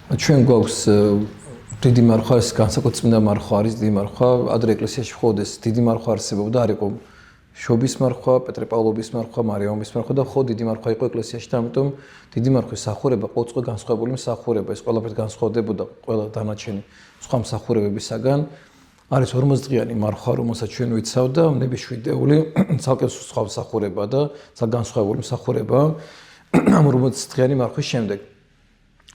ჩვენ გვაქვს დიდი მარხვა, ეს განსაკუთრებით წმინდა მარხვა არის დიდი მარხვა, ადრე ეკლესიაში მხოლოდ ეს დიდი მარხვა არსებობდა, არ იყო შობის მარხვა, პეტრე პავლობის მარხვა, მარიამის მარხვა და მხოლოდ დიდი მარხვა იყო ეკლესიაში და ამიტომ დიდი მარხვის მსახურება ყოველწლიურად განსხვავებული მსახურება, ეს ყველაფერი განსხვავდებოდა ყველა დანარჩენი სხვა მსახურებებისაგან. არის 40-დღიანი მარხვა, რომელსაც ჩვენ ვიცავ და ნების შვიდეული ცალკე სხვა მსახურება და ცალკე განსხვავებული მსახურება ამ 40-დღიანი მარხვის შემდეგ.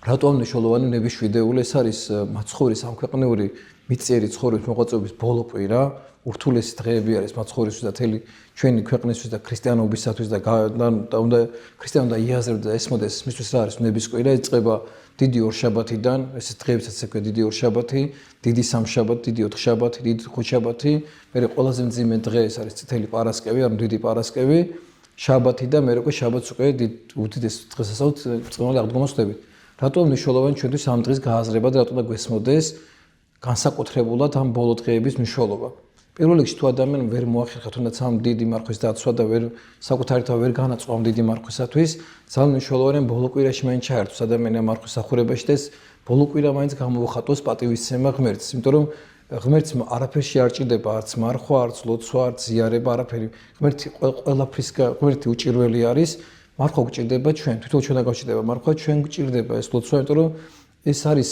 რატომ მნიშვნელოვანი ნების შვიდეული? ეს არის მაცხოვრის სამქვეყნიური მიწიერი ცხოვრების მოღვაწეობის ბოლო კვირა, ურთულესი დღეები არის მაცხოვრისთვის და თელი ჩვენი ქვეყნისთვის და ქრისტიანობისათვის და უნდა ქრისტიანი უნდა იაზრებდა და ესმოდეს მისთვის რა არის ნების კვირა. იწყება დიდი ორშაბათიდან, ეს დღეებსაც ექვე დიდი ორშაბათი, დიდი სამშაბათი, დიდი ოთხშაბათი, დიდი ხუთშაბათი, მერე ყველაზე მძიმე დღე ეს არის წითელი პარასკევი, ანუ დიდი პარასკევი, შაბათი და მერე უკვე შაბათს უკვე უდიდეს დღესასწაულს ბრწყინვალე აღდგომას ვხვდებით. რატომ მნიშვნელოვანი ჩვენთვის ამ დღის გააზრება და რატომ უნდა გვესმოდეს განსაკუთრებულად ამ ბოლო დღეების მნიშვნელობა. პირველ რიგში თუ ადამიანი ვერ მოახერხა თუნდაც ამ დიდი მარხვის დაცვა და ვერ საკუთარი თავი ვერ განაწყო ამ დიდი მარხვისათვის, ძალიან მნიშვნელოვანია ბოლო კვირაში მაინც ჩაერთოს ადამიანი ამ მარხვის სახურებაში და ეს ბოლო კვირა მაინც გამოუხატოს პატივისცემა ღმერთს, იმიტომ რომ ღმერთს არაფერში არ ჭირდება არც მარხვა, არც ლოცვა, არც ზიარება, არაფერი. ღმერთი უჭირველი არის. მარხვა გვჭირდება ჩვენ, თვითონ ჩვენ დაგავჭირდება მარხვა, ჩვენ გვჭირდება ეს ლოცვა, იმიტომ რომ ეს არის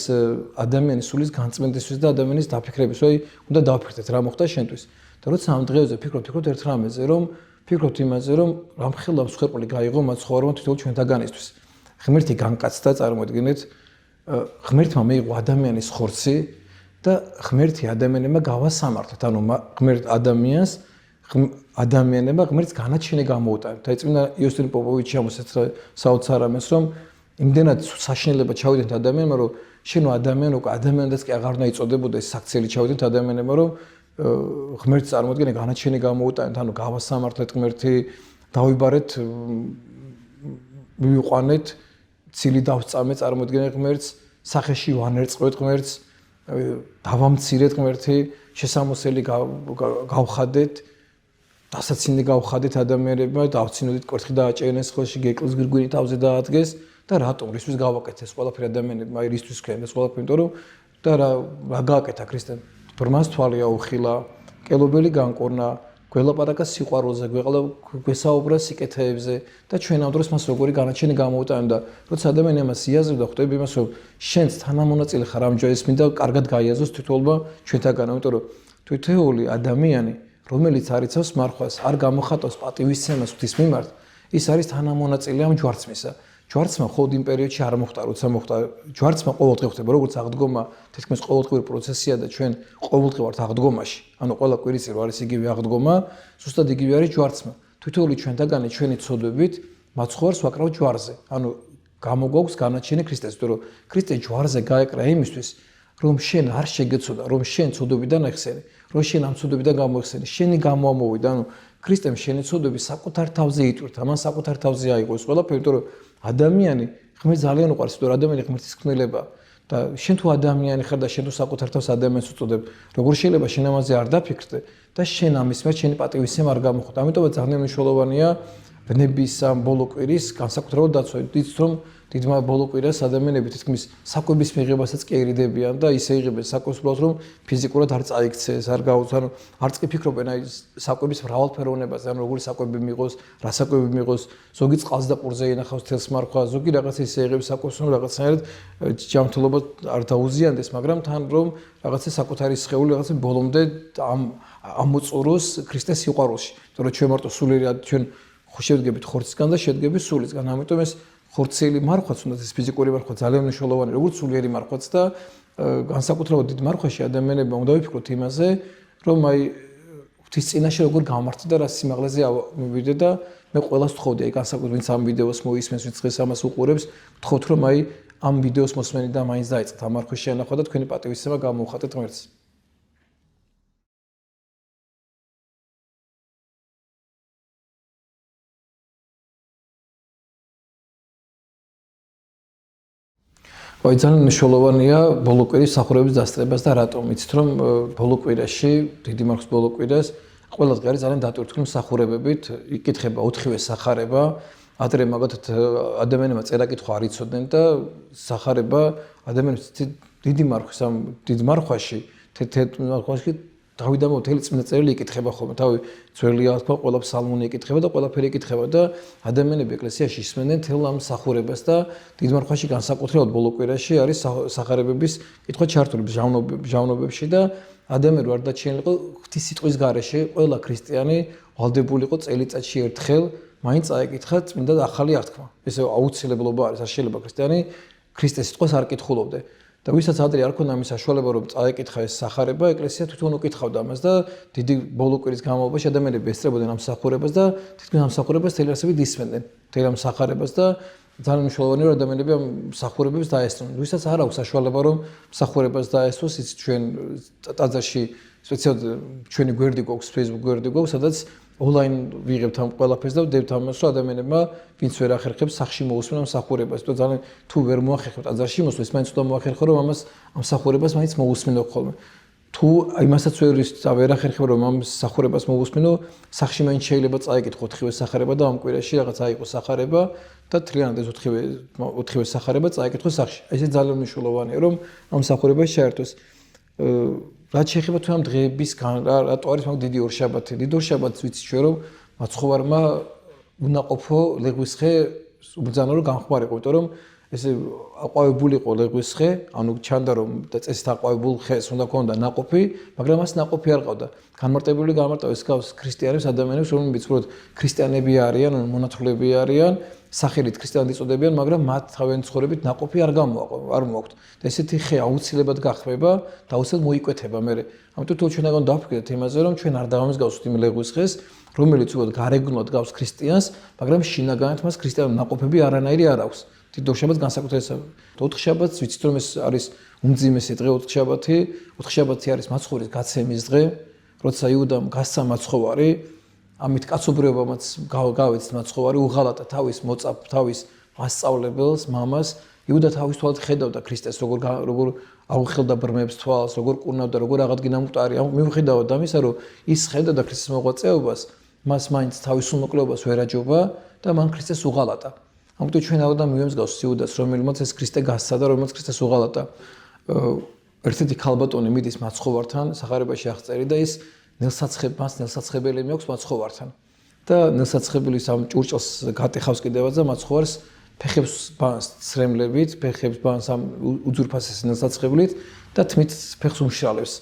ადამიანის სულის განწმენდისთვის და ადამიანის დაფიქრების, რომ უნდა დავფიქრდეთ რა მოხდა შენთვის. და როცა ამ დღეებზე ფიქრობთ ერთ რამეზე, რომ ფიქრობთ იმაზე, რომ რამხელა მსხვერპლი გაიღო მათ ცხოვრებამ თვითონ ჩვენთაგანისთვის. ღმერთი განკაცდა, წარმოიდგინეთ, ღმერთმა მიიღო ადამიანის ხორცი და ღმერთი ადამიანებმა გავასამართლეთ, ანუ ღმერთ ადამიანებმა ღმერთს განაჩენი გამოუტანეთ. და წმინდა იოსტინ პოპოვიჩი ამოსაც საოცარ ამას, რომ იმდენად საშინელება ჩავიდეთ ადამიანმა, რომ შენო ადამიანი უკვე ადამიანადაც კი აღარ უნდა იწოდებოდა ეს საქციელი ჩავიდეთ ადამიანებმა, რომ ღმერთს წარმოიდგინე განაჩენი გამოუტანეთ, ანუ გავასამართლეთ ღმერთი, დავიბარეთ, მივიყვანეთ, ცილი დავწამეთ, წარმოიდგინე ღმერთს, სახეში ვანერწყოთ ღმერთს, დავამცირეთ ღმერთი, შესამოსელი გავხადეთ, დასაცინდი გავხადეთ ადამიანებმა, დავცინოდით კვერთხი დააჭერინეს ხელში, გეკლოს გვირგვინი თავზე დაადგეს. და რატომ რისთვის გავაკეთეთ ეს ყველაფერი ადამიანებმა, აი რისთვის ქენ ეს ყველაფერი, იმიტომ რომ და რა გააკეთა ქრისტემ? ბრმას თვალი აუხილა, კელობელი განკორნა, გველაპარაკა სიყვარულზე, გვესაუბრა სიკეთეებზე და ჩვენ ამ დროს მას როგორი განაჩენი გამოუტანა და როცა ადამიანი ამას იაზრებდა, ხვდები იმას, რომ შენც თანამონაწილე ხარ ამ ჯოის მინდა კარგად გაიაზროს თვითონობა ჩვენთაგან, იმიტომ რომ თითოეული ადამიანი, რომელიც არ იცავს მარხვას, არ გამოხატავს პატივისცემას ღვთის მიმართ, ის არის თანამონაწილე ამ ჯვარცმისა. ჯვარცმა მხოლოდ იმ პერიოდში არ მოხდა, როცა მოხდა. ჯვარცმა ყოველდღე ხდება, როგორც აღდგომა, თითქმის ყოველდღიური პროცესია და ჩვენ ყოველდღე ვართ აღდგომაში. ანუ ყველა კვირისწინ არის იგივე აღდგომა, ზუსტად იგივე არის ჯვარცმა. თითოეული ჩვენთაგანი ჩვენი ცოდვებით მაცხოვარს ვაკრავთ ჯვარზე. ანუ გამოგვაქვს განაჩენი ქრისტეს, იმიტომ რომ ქრისტე ჯვარზე გაეკრა იმისთვის, რომ შენ არ შეგეცოდა, რომ შენ ცოდვებიდან ახსენე, რომ შენ ამ ცოდვებიდან გამოეხსენე, შენი გამოამოვიდა. ანუ ქრისტემ შენი ცოდვები საკუთარ თავზე იტვირთა, ამან საკუთარ თავზე აიღო ეს ყველაფერი, იმიტომ რომ ადამიანი ღმერთს ძალიან უყვარს, იმიტომ რომ ადამიანი ღმერთის ქმნილებაა და შენ თუ ადამიანი ხარ და შენ თუ საკუთარ თავს ადამიანს უწოდებ, როგორ შეიძლება შენ ამაზე არ დაფიქრდე და შენ ამის მიერ შენი პატივისცემა არ გამოხატო. ამიტომაც ძალიან მნიშვნელოვანია ბნების ამ ბოლო კვირის განსაკუთრებულად დაცვა. იცით რომ დიდმა ბოლო კვირას ადამიანები თითქმის საკვების მიღებასაც კი ერიდებიან და ისე იღებენ საკვებს უბრალოდ რომ ფიზიკურად არ წაიქცეს, არ გაუწ, ანუ არც კი ფიქრობენ აი საკვების მრავალფეროვნებაზე, ანუ როგორი საკვები მიიღოს, რა საკვები მიიღოს, ზოგი წყალს და პურზე ინახავს თელს მარხვა, ზოგი რაღაცა ისე იღებს საკვებს, რომ რაღაცნაირად ჯანმრთელობა არ დაუზიანდეს, მაგრამ თან რომ რაღაცა საკუთარი სხეული რაღაცა ბოლომდე ამოწუროს ქრისტეს სიყვარულში. იმიტომ რომ ჩვენ მარტო სულიერი ჩვენ შედგებით ხორცისგან და შედგებით სულისგან. ამიტომ ეს ხორცელი მარხვაც უნდა ეს ფიზიკური მარხვა ძალიან მნიშვნელოვანი, როგორც სულიერი მარხვაც და განსაკუთრებულად დიდ მარხვაში ადამიანებმა უნდა ვიფიქროთ იმაზე, რომ აი ღვთის წინაშე როგორ გამართე და რა სიმაღლეზე მივიდე და მე ყველას ვთხოვდი, აი განსაკუთრებით ვინც ამ ვიდეოს მოისმენს, ვინც დღეს ამას უყურებს, ვთხოვთ რომ აი ამ ვიდეოს მოსმენი და მაინც დაიწყეთ ამ მარხვის შენახვა და თქვენი პატივისცემა გამოუხატეთ ღმერთს. აი ძალიან მნიშვნელოვანია ბოლო კვირის სახურების დასწრებას და რატომ? იცით რომ ბოლო კვირაში, დიდი მარხვის ბოლო კვირას ყველა დღე არის ძალიან დატვირთული მსახურებებით, იკითხება 4-ვე სახარება ადრე მაგათაც ადამიანებმა წერა-კითხვა არ იცოდნენ და სახარება ადამიანებს დიდი მარხვის ამ დიდ მარხვაში მარხვაში თავიდანვე მთელი წმინდა წერილი იკითხება ხოლმე. თავი ძველი ალფა ყველა ფსალმუნი იკითხება და ყველაფერი იკითხება და ადამიანები ეკლესიაში ისმენდნენ თელ ამ სახურებას და დიდ მარხვაში განსაკუთრებულად ბოლო კვირაში არის სახარებების კითხვა ჩართული ჟავნობებში და ადამიანი არ დაჩენილიყო ღვთის სიტყვის გარეშე ყველა ქრისტიანი ვალდებულიყო წელიწადში ერთხელ მაინც წაეკითხა წმინდა ახალი აღთქმა. ესე აუცილებლობა არის, არ შეიძლება ქრისტიანი ქრისტეს სიტყვას არ კითხულობდე. და ვისაც ადრე არ ქონდა მის საშუალება რომ წაეკითხა ეს სახარება, ეკლესია თვითონ უკითხავდა ამას და დიდი ბოლო კვირის განმავლობაში ადამიანები ესწრებოდნენ ამ სახურებას და თითქმის ამ სახურებას თელი არსებით ისმენდნენ. თელ ამ სახარებას და ძალიან მნიშვნელოვანია რომ ადამიანები ამ სახურებებს დაესწრონ. ვისაც არ აქვს საშუალება რომ სახურებას დაესწროს, იცით ჩვენ ტაძარში სპეციალურად ჩვენი გვერდი გვაქვს, Facebook გვერდი გვაქვს, სადაც ონლაინ ვიღებთ ამ ყველაფერს და ვდებთ ამას, რომ ადამიანებმა ვინც ვერ ახერხებს სახში მოусმენ ამ სახურებას. და ძალიან თუ ვერ მოახერხებთ ტაძარში მოსვლის, მაინც უნდა მოახერხო რომ ამას ამ სახურებას მაინც მოусმენო ხოლმე. თუ იმასაც ვერ ახერხებ რომ ამ სახურებას მოусმენო, სახში მაინც შეიძლება წაიკითხო 4-ვე სახარება და ამ კვირაში რაღაც აიყო სახარება და თლიანად ეს 4-ვე სახარება წაიკითხო სახში. ესე ძალიან მნიშვნელოვანია რომ ამ სახურებას შეერთოს. რაც შეეხება თუ ამ დღეებისგან რატო არის მაგ დიდი ორშაბათი? დიდი ორშაბათს ვიცი ჩვენ რომ მაცხოვარმა უნაყოფო ლეღვისხე უბრძანა რომ განხმარიყო, იმიტომ რომ ესე აყვავებული იყო ლეღვისხე, ანუ ჩანდა რომ და წესით აყვავებულ ხეს უნდა ქონდა ნაყოფი, მაგრამ მას ნაყოფი არ ყავდა. განმარტებული გამარტავეს გავს ქრისტიანებს, ადამიანებს, რომლებიც უბრალოდ ქრისტიანები არიან, მონათლულები არიან, სახელით ქრისტიანად იწოდებიან, მაგრამ მათ თავიანთი ცხოვრებით ნაყოფი არ მოაქვთ. და ესეთი ხე აუცილებლად გახმება და აუცილებლად მოიკვეთება მერე. ამიტომ თუ ჩვენ აგონ დავფიქრეთ იმაზე, რომ ჩვენ არ დავამსგავსოთ იმ ლეღვისხეს, რომელიც უბრალოდ გარეგნულად გავს ქრისტიანს, მაგრამ შინაგანად მას ქრისტიანული ნაყოფები არანაირი არ აქვს. დიდ ორშაბათს განსაკუთრებით 4 შაბათს ვიცით რომ ეს არის უმძიმესი დღე 4 შაბათი. 4 შაბათი არის მაცხოვრის გაცემის დღე, როცა იუდამ გასცა მაცხოვარი, ამით კაცობრიობამაც გავეცთ მაცხოვარი, უღალატა თავის მოწაფ, თავის მასწავლებელს, მამას. იუდა თავის თვალით ხედავდა ქრისტეს, როგორ აუხელდა ბრმებს თვალს, როგორ კურნავდა, როგორ აღადგინა მკვდარი. მიუხედავად ამისა, რომ ის ხედავდა ქრისტეს მოღვაწეობას, მას მაინც თავის უმოკლეობას ვერ აჯობა და მან ქრისტეს უღალატა. ამიტომ ჩვენ არ უნდა მივემსგავსოთ იუდას, რომელმაც ეს ქრისტე გასცა და რომელმაც ქრისტეს უღალატა. ერთ-ერთი ქალბატონი მიდის მაცხოვართან, სახარებაში აღწერი და ის ნელსაცხებელი მექვს მაცხოვართან. და ნელსაცხებლის ამ ჭურჭელს გატეხავს კიდევაც და მაცხოვარს ფეხებს ბანს ცრემლებით, ფეხებს ბანს ამ უძურფასეს ნელსაცხებლით და თმით ფეხს უმშრალებს.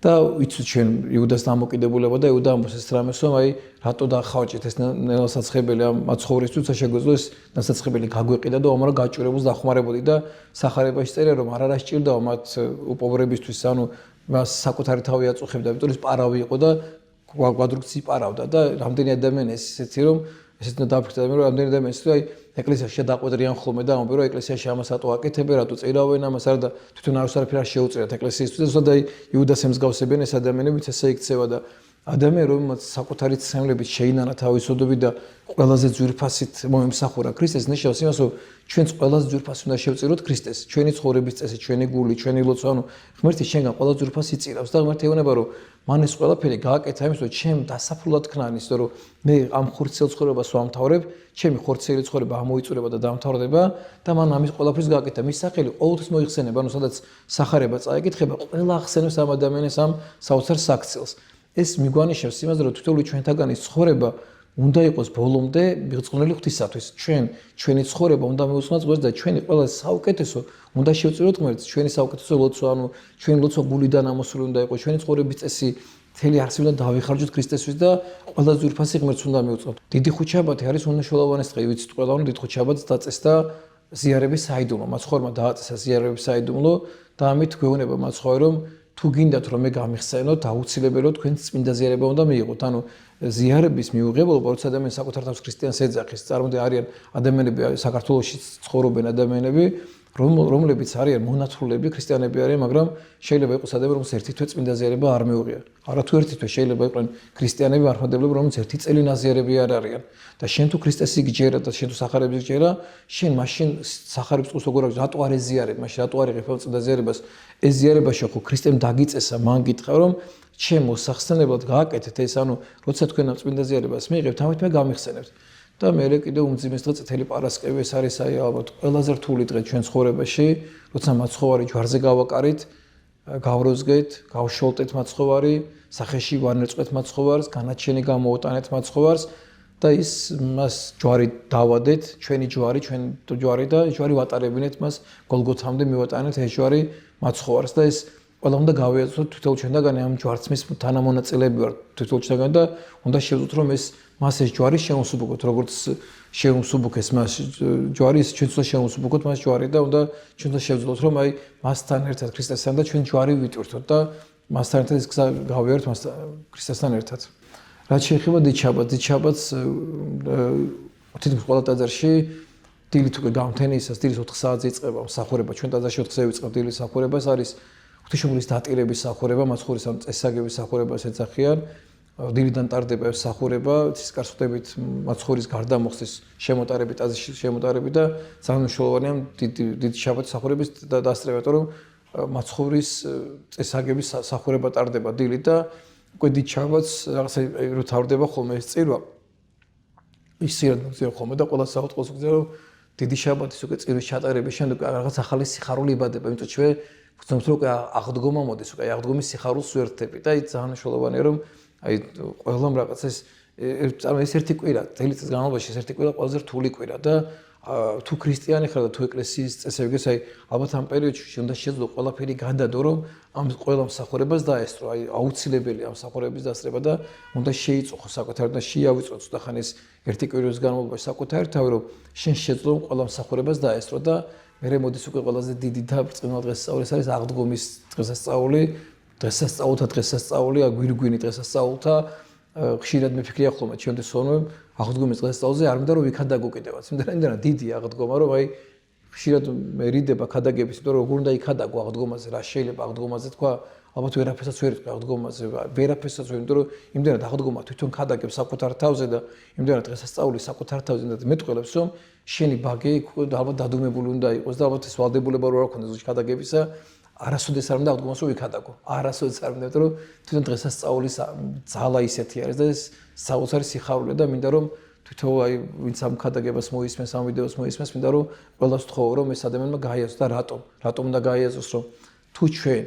და ვიცით ჩვენ იუდას დამოკიდებულება და იუდა ამბობს ეს რამეს რომ აი რატო დახავჭეთ ეს ნელსაცხებელი ამ მაცხოვრისთვის და შეგვეძლო ეს ნელსაცხებელი გაგვეყიდა და ამარა გაჭირებულს დახმარებოდი და სახარებაში წერია რომ არ არასჭირდაო მათ უპოვრებისთვის ანუ მას საკუთარი თავი აწუხებდა იმიტომ რომ პარავი იყო და კვადრუქცი პარავდა და რამდენი ადამიანი ესეთი რომ ესეთ უნდა დაფიქრდეთ რომ რამდენი ადამიანი ეს აი ეკლესიაში დაყვედრიან ხოლმე და ამბობენ რომ ეკლესიაში ამას რატო აკეთებენ რატო წერავენ ამას არა და თვითონ არასდრაფერ არ შეუწიათ ეკლესიისთვის და ზუსტად აი იუდას ემსგავსებენ ეს ადამიანებიც ესე იქცევა და ადამიანი რომელმაც საკუთარი ცემლებით შეინანა თავისოდები და ყველაზე ძვირფასით მოემსახურა ქრისტეს ნიშნავს იმას რომ ჩვენც ყველაზე ძვირფასი უნდა შევწიროთ ქრისტეს ჩვენი ცხოვრების წესი ჩვენი გული ჩვენი ლოცვა ანუ ღმერთი შენგან ყველაზე ძვირფასი იწირავს და ღმერთი ეუბნება რომ მან ეს ყველაფერი გააკეთა იმის რომ ჩემ დასაფლულად ქნანის რომ მე ამ ხორცელ ცხოვრებას ვამთავრებ ჩემი ხორცელი ცხოვრება ამოიწურება და დამთავრდება და მან ამის ყველაფერს გააკეთა მის სახელი ყოველთვის მოიხსენება ანუ სადაც სახარება წაეკითხება ყველა ახსენებს ამ ადამიანის ამ საოცარ საქციელს ეს მიგვანიშნებს იმას რომ თითოეული ჩვენთაგანის ცხოვრება უნდა იყოს ბოლომდე მიღწეული ღვთისათვის ჩვენი ცხოვრება უნდა მიუძღვნას ღმერთს და ჩვენი ყველა საუკეთესო უნდა შევწიროთ ღმერთს ჩვენი საუკეთესო ლოცვა ანუ ჩვენი ლოცვა გულიდან ამოსული უნდა იყოს ჩვენი ცხოვრების წესი მთელი არსებიდან დავიხარჯოთ ქრისტესთვის და ყველა ძვირფასი ღმერთს უნდა მიუძღოთ დიდი ხუთშაბათი არის უმნიშვნელოვანესი დღე ვიცით ყველა რომ დიდ ხუთშაბათს დაწესდა ზიარების საიდუმლო მაცხოვრმა დააწესა ზიარების საიდუმლო და ამით გვეუბნება მაცხოვარი რომ თუ გინდათ რომ მე გამიხსენოთ აუცილებლად თქვენ წმინდა ზიარება უნდა მიიღოთ ანუ ზიარების მიუღებელობა როცა ადამიანი საკუთარ თავს ქრისტიანს ეძახის წარმოიდგინე არიან ადამიანები საქართველოში ცხოვრობენ ადამიანები რომლებიც არიან მონათლულები ქრისტიანები არიან მაგრამ შეიძლება იყოს ადამიანები რომელსაც ერთი თვე წმინდა ზიარება არ მიუღია არა თუ ერთი თვე შეიძლება იყვნენ ქრისტიანები მართლმადიდებლები რომელსაც ერთი წელი ნაზიარები არ არიან და შენ თუ ქრისტესი გჯერა და შენ თუ სახარების გჯერა შენ მაშინ სახარების წყვილს როგორ აქვს რატო არ ეზიარებ მაშინ რატო არ იღებ წმინდა ზიარებას ეს ზიარებაში ხო ქრისტემ დაგიწესა მან გითხრა რომ ჩემ მოსახსენებლად გააკეთეთ ეს ანუ როცა თქვენ ამ წმინდა ზიარებას მიიღებთ ამით მე გამიხსენებთ და მე კიდე უმძიმეს დღე წითელი პარასკევი ეს არის აი ალბათ ყველაზე რთული დღე ჩვენ ცხოვრებაში, როცა მაცხოვარი ჯვარზე გავაკარით, გავროზგეთ, გავშოლტეთ მაცხოვარი, სახეში ვანერწყეთ მაცხოვარს, განაჩენი გამოვოტანეთ მაცხოვარს და ის მას ჯვარი დავადეთ, ჩვენი ჯვარი და ჯვარი ვატარებინეთ მას გოლგოთამდე მივატანეთ ეს ჯვარი მაცხოვარს და ეს ყველა უნდა გავიაზროთ თითოეულ ჩვენგანი ამ ჯვარცმის თანამონაწილეები ვარ თითოეულ ჩვენგან და უნდა შევძოთ რომ მას ეს ჯვარი შეუსუბუქოთ როგორც შეუსუბუქეს მას ჯვარი ის ჩვენც უნდა შეუსუბუქოთ მას ჯვარი და უნდა ჩვენ უნდა შევძოთ რომ აი მასთან ერთად ქრისტესთან და ჩვენ ჯვარი ვიტვირთოთ და მასთან ერთად ეს გზა გავიაროთ მას ქრისტესთან ერთად რაც შეეხება დიდშაბათს თითქმის ყველა ტაძარში დილით უკვე გამთენისას დილის 4 საათზე იწყება მსახურება ჩვენ ტაძარში 4 საათზე იწყება დილის მსახურებას არის ღვთისმშობლის დატირების მსახურება მაცხოვრის ამ წესაგების მსახურებას ეძახიან დილიდან ტარდება ეს მსახურება ცისკარსხდებით მაცხოვრის გარდამოხსნის შემოტარებით ტაძარში შემოტარებით და ძალიან მნიშვნელოვანია დიდი შაბათის მსახურების დასწრება იმიტომ რომ მაცხოვრის წესაგების მსახურება ტარდება დილით და უკვე დიდ შაბათს რაღაცა რო თავდება ხოლმე ეს წირვა ის სიერთმე ხოლმე და ყველა საუწყოს გზა რომ დიდი შაბათის უკვე წირვის ჩატარების შემდეგ რაღაც ახალი სიხარული იბადება იმიტომ ჩვენ ვცნობთ რომ უკვე აღდგომა მოდის უკვე აღდგომის სიხარულს ვერთები და ის ძალიან მნიშვნელოვანია რომ აი ყველამ რაღაც ეს ერთი კვირა წელი წლის განმავლობაში ეს ერთი კვირა ყველაზე რთული კვირა და თუ ქრისტიანი ხარ და თუ ეკლესიის წესები გეს აი ალბათ ამ პერიოდში უნდა შეძლო ყველაფერი გადადო რომ ამ ყველა მსახურებას დაესწრო აი აუცილებელია ამ მსახურების დასწრება და უნდა შეიწუხო საკუთარ და შეავიწრო ცოტახან ეს ერთი კვირის განმავლობაში საკუთარი თავი რომ შენ შეძლო ყველა მსახურებას დაესწრო და მე მოდის უკვე ყველაზე დიდი და ბრწყინვალე დღესასწაული არის აღდგომის დღესასწაულთა აგვირგვინი დღესასწაულთა ხშირად მიფიქრია ხოლმე ჩვენთვის სონვე აღდგომის დღესასწაულზე არ მინდა რომ ვიქადაგო კიდევაც იმდენად დიდი აღდგომა რომ აი ხშირად მე რიდება ქადაგების იმიტომ რომ როგორ უნდა იქადაგო აღდგომაზე რა შეიძლება აღდგომაზე თქვა ალბათ ვერაფერსაც ვერ იტყვი აღდგომაზე ვერაფერსაც ვერ იმიტომ რომ იმდენად აღდგომა თვითონ ქადაგებს საკუთარ თავზე და იმდენად დღესასწაული საკუთარ თავზე და მეტყველებს რომ შენი ბაგი ალბათ დადუმებული უნდა იყოს და ალბათ ეს ვალდებულება რო არ ქონდეს ქადაგებისა არასოდეს არ უნდა აღდგომას რო ვიქადაგო არასოდეს არ უნდა რომ თვითონ დღესასწაულის ძალა ისეთი არის და ეს საოცარი სიხარული და მინდა რომ თვითონ აი ვინც ამ ქადაგებას მოისმენს ამ ვიდეოს მოისმენს მინდა რომ ყველას ვთხოვო რომ ეს ადამიანმა გაიაზროს და რატომ უნდა გაიაზროს რომ თუ ჩვენ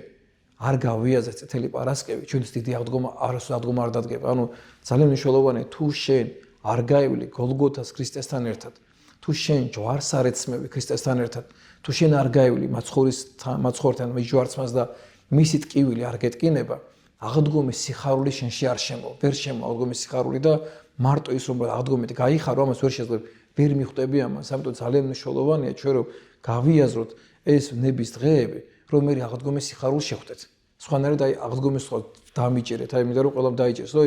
არ გავიაზრეთ წითელი პარასკევი ჩვენთვის დიდი აღდგომა არასოდეს აღდგომა არ დადგება ანუ ძალიან მნიშვნელოვანია თუ შენ არ გაივლი გოლგოთას ქრისტესთან ერთად თუ შენ ჯვარს არ ეცმევი ქრისტესთან ერთად თუ შენ არ გაივლი მაცხოვრთან მის ჯვარცმას და მისი ტკივილი არ გეტკინება აღდგომის სიხარული შენში არ შემო ვერ შემო აღდგომის სიხარული და მარტო ის რომ აღდგომით გაიხარო ამას ვერ შეძლებ ვერ მიხვდები ამას ამიტომ ძალიან მნიშვნელოვანია ჩვენ რომ გავიაზროთ ეს ნების დღეები რომ მე აღდგომის სიხარულს შეხვდეთ სხვანაირად აი აღდგომის სხვა დამიჭერეთ აი მინდა რომ ყველამ დაიჭერს რომ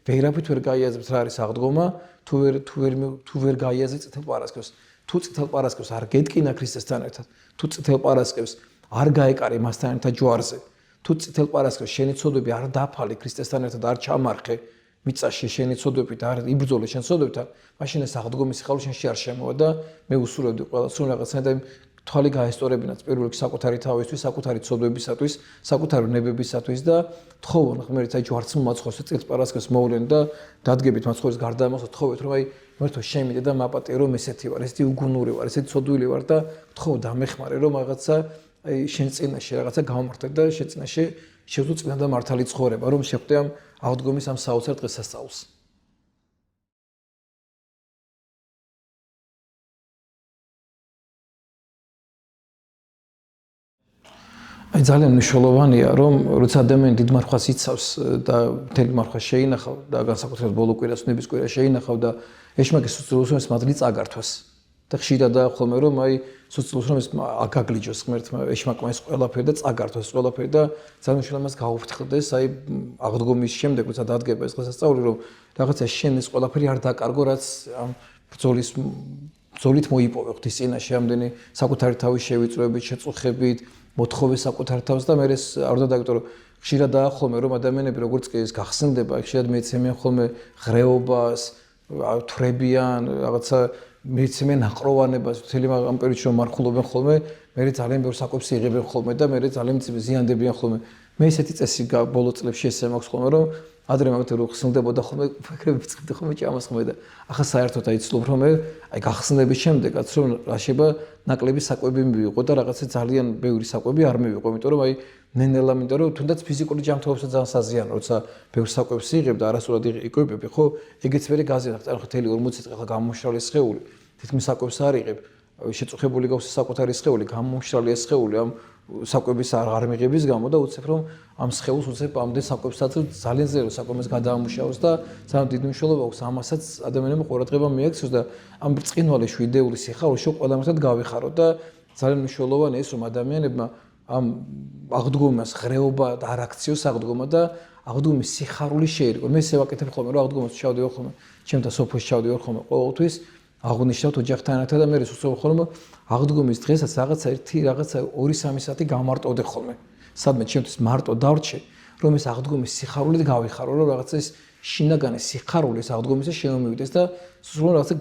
ვერაფრით ვერ გაიაზრებთ რა არის აღდგომა თუ ვერ გაიაზრეთ წითელ პარასკევს თუ წითელ პარასკევს არ გეტკინა ქრისტესთან ერთად თუ წითელ პარასკევს არ გაეკარე მასთან ერთად ჯვარზე თუ წითელ პარასკევს შენი ცოდვები არ დაფალე ქრისტესთან ერთად არ ჩამარხე მიწაში შენი ცოდვები და არ იბრძოლე შენ ცოდვებთან მაშინ ეს აღდგომის სიხარული შენში არ შემოვა და მე უსურვებდი ყველას რომ რაღაცნაირად თვალი გაესწორებინათ პირველ რიგში საკუთარი თავისთვის, საკუთარი ცოდვებისათვის, საკუთარი ნებებისათვის და თხოვონ ღმერთს აი ჯვარცმულ მაცხოვრის წელს პარასკევს მოვლენ და დადგებით მაცხოვრის გარდამოსვლა თხოვეთ რომ აი ღმერთო შემიდე და მაპატიე რომ ესეთი ვარ, ესეთი უგუნური ვარ, ესეთი ცოდვილი ვარ და თხოვ დამეხმარე რომ რაღაცა აი შენ წინაშე რაღაცა გავმართე და შენ წინაშე შევძლო წინდა მართალი ცხოვრება რომ შეხვდე ამ აღდგომის ამ საოცარ დღესასწაულს. აი ძალიან მნიშვნელოვანია რომ როცა ადამიანი დიდ მარხვას იცავს და მთელი მარხვა შეინახავ და განსაკუთრებით ბოლო კვირას ნების კვირა შეინახავ და ეშმაკის სუწულოს რომ ეს მადლი წაგართვას და ხშირად ახოლმე რომ აი სუწულოს რომ ეს აგაგლიჯოს ღმერთმა ეშმაკმა ეს ყველაფერი და წაგართვას ყველაფერი და ძალიან შეიძლება მას გაუფრთხილდეს აი აღდგომის შემდეგ როცა დადგება ეს დღესასწაული რომ რაღაცა შენ ეს ყველაფერი არ დაკარგო რაც ამ ბრძოლით მოიპოვე ღვთის წინაშე ამდენი საკუთარი თავის შევიწროებით შეწუხებით მოთხოვე საკუთარ თავს და მე ეს არ უნდა დაგიტო რომ ხშირად დაახოლმე რომ ადამიანები როგორც კი ეს გახსნდება ხშირად მეცემენ ხოლმე ღრეობას თვრებიან რაღაცა მეცემენ აყროვანებას მთელი ამ პერიოდში რომ მარხულობენ ხოლმე მე ძალიან ბევრ საკვებს იღებენ ხოლმე და მე ძალიან ზიანდებიან ხოლმე. მე ესეთი წესი ბოლო წლებში ესე მაქვს ხოლმე, რომ ადრე მაგათი რო ხსნდებოდა ხოლმე, ფიქრები ვწყდი ხოლმე ჭამას ხოლმე და ახლა საერთოდ აი ცდილობ რომ მე აი გახსნების შემდეგაც რომ რა შეიძლება ნაკლები საკვები მივიღო და რაღაცა ძალიან ბევრი საკვები არ მივიღო, იმიტომ რომ აი ნენელა მინდა რომ თუნდაც ფიზიკური ჯანმრთელობასაც ძალიან საზიანო, როცა ბევრ საკვებს იღებ და არასრულად იყობები, ხო? ეგეც მე გაზიანებს, ანუ ხელი 40 წელი ახლა გამომშრალი სხეული, თითქმის საკვებს არ იღებ. შეწუხებული გავს საკუთარი სხეული, გამომშრალია სხეული ამ საკვების არ მიღების გამო და უცებ რომ ამ სხეულს უცებ ამდენ საკვებსაც ძალიან ზერო საკვებს გადაამუშავოს და ძალიან დიდი მნიშვნელობა აქვს ამასაც ადამიანებმა ყურადღება მიაქცევს და ამ ბრწყინვალე შვიდეული სიხარულში ყველამ ერთად გავიხაროთ და ძალიან მნიშვნელოვანია ის რომ ადამიანებმა ამ აღდგომას ღრეობა და არ აქციოს აღდგომა და აღდგომის სიხარული შეერგო. მე ესე ვაკეთებ ხოლმე რომ აღდგომას ჩავდივარ ხოლმე, ჩემთან სოფოში ჩავდივარ ხოლმე ყოველთვის აღნიშნავთ ოჯახთან ერთად და მე ვსწავლ ხოლმე აღდგომის დღესაც რაღაცა 2-3 საათი გამარტოვდე ხოლმე. სადმე ჩემთვის მარტო დავრჩე, რომ ეს აღდგომის სიხარულით გავიხარო, რომ რაღაცა ეს შინაგანი სიხარული ეს აღდგომისა შემომივიდეს და სულ რაღაცა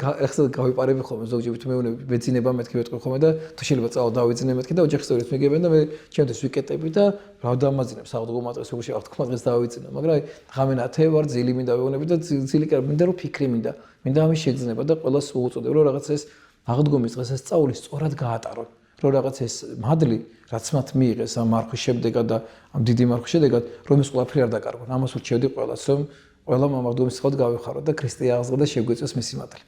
გავიპარები ხოლმე ზოგჯერ თმეუნები ბეძინება მეთქი ვეტყვი ხოლმე და თუ შეიძლება წავალ დავიძინე მეთქი და ოჯახის წევრებს მიგებენ და მე ჩემთვის ვიკეტები და რავდამაზინებს აღდგომა დღეს როგორ აღდგომა დღეს დავიძინე, მაგრამ აი ღამენ 10 ვარ ძილი მინდა ვეუბნები და ძილი კარ მინდა რომ ფიქრი მინდა ამის შეგრძნება და ყველას უუწოდებ რომ რაღაცა ეს აღდგომის დღეს ეს სწავლი სწორად გაატარონ, რომ რაღაც ეს მადლი რაც მათ მიიღეს ამ მარხვის შედეგად და ამ დიდი მარხვის შედეგად რომ ეს ყველაფერი არ დაკარგონ. ამას ურჩევდი ყველას რომ ყველამ ამ აღდგომის დღეს გავიხაროთ და ქრისტე აღზრდა და შეგვეწეს მისი მადლი.